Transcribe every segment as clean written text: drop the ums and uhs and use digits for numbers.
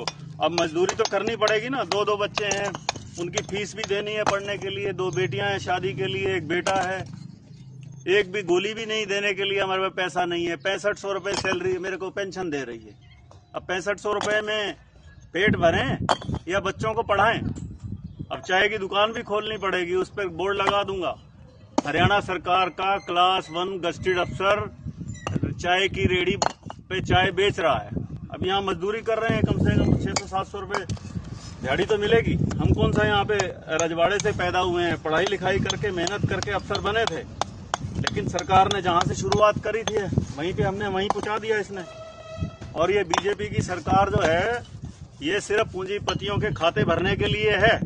हमको। अब मजदूरी तो करनी पड़ेगी ना, दो दो बच्चे हैं, उनकी फीस भी देनी है पढ़ने के लिए, दो बेटियां हैं शादी के लिए, एक बेटा है, एक भी गोली भी नहीं देने के लिए हमारे पास पैसा नहीं है। 6500 रुपये सैलरी मेरे को पेंशन दे रही है। अब 6500 रुपये में पेट भरें या बच्चों को पढ़ाएं? अब चाय की दुकान भी खोलनी पड़ेगी, उस पर बोर्ड लगा दूंगा, हरियाणा सरकार का क्लास 1 गस्टेड अफसर चाय की रेडी पे चाय बेच रहा है। अब यहाँ मजदूरी कर रहे हैं, कम से कम 600-700 रुपये दिहाड़ी तो मिलेगी। हम कौन सा यहाँ पे रजवाड़े से पैदा हुए हैं, पढ़ाई लिखाई करके मेहनत करके अफसर बने थे, लेकिन सरकार ने जहाँ से शुरुआत करी थी वहीं पे हमने वहीं पहुंचा दिया इसने। और ये बीजेपी की सरकार जो है, ये सिर्फ पूंजीपतियों के खाते भरने के लिए है।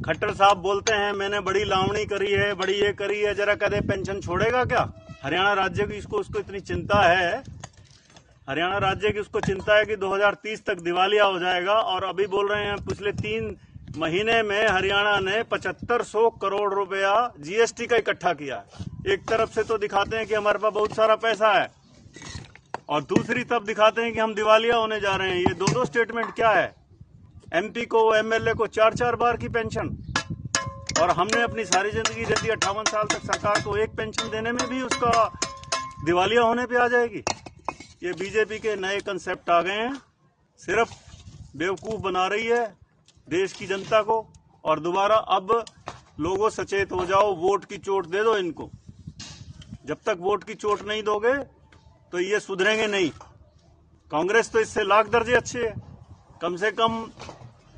खट्टर साहब बोलते हैं मैंने बड़ी लावणी करी है, बड़ी ये करी है, जरा कदे पेंशन छोड़ेगा क्या? हरियाणा राज्य की उसको इतनी चिंता है, हरियाणा राज्य की उसको चिंता है कि 2030 तक दिवालिया हो जाएगा। और अभी बोल रहे हैं पिछले 3 महीने में हरियाणा ने 7500 करोड़ रुपया जीएसटी का इकट्ठा किया है। एक तरफ से तो दिखाते हैं कि हमारे पास बहुत सारा पैसा है, और दूसरी तरफ दिखाते हैं कि हम दिवालिया होने जा रहे हैं। ये दो स्टेटमेंट क्या है? एमपी को, एमएलए को 4-4 बार की पेंशन, और हमने अपनी सारी जिंदगी दे दी 58 साल तक सरकार को, एक पेंशन देने में भी उसका दिवालिया होने पे आ जाएगी। ये बीजेपी के नए कंसेप्ट आ गए हैं, सिर्फ बेवकूफ बना रही है देश की जनता को। और दोबारा अब लोगों सचेत हो जाओ, वोट की चोट दे दो इनको। जब तक वोट की चोट नहीं दोगे तो ये सुधरेंगे नहीं। कांग्रेस तो इससे लाख दर्जे अच्छे है, कम से कम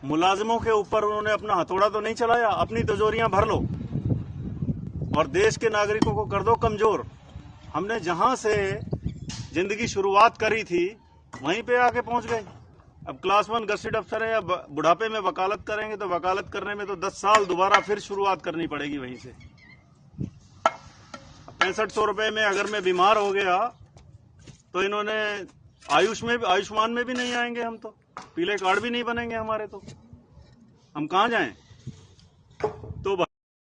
मुलाजिमों के ऊपर उन्होंने अपना हथौड़ा तो नहीं चलाया। अपनी तिजोरियां भर लो और देश के नागरिकों को कर दो कमजोर। हमने जहां से जिंदगी शुरुआत करी थी वहीं पे आके पहुंच गए। अब क्लास 1 गस्टेड अफसर है, या बुढ़ापे में वकालत करेंगे तो वकालत करने में तो 10 साल दोबारा फिर शुरुआत करनी पड़ेगी वहीं से। 6500 रुपये में अगर मैं बीमार हो गया तो इन्होंने आयुष्मान में भी नहीं आएंगे हम, तो पीले कार्ड भी नहीं बनेंगे हमारे, तो हम कहां जाएं? तो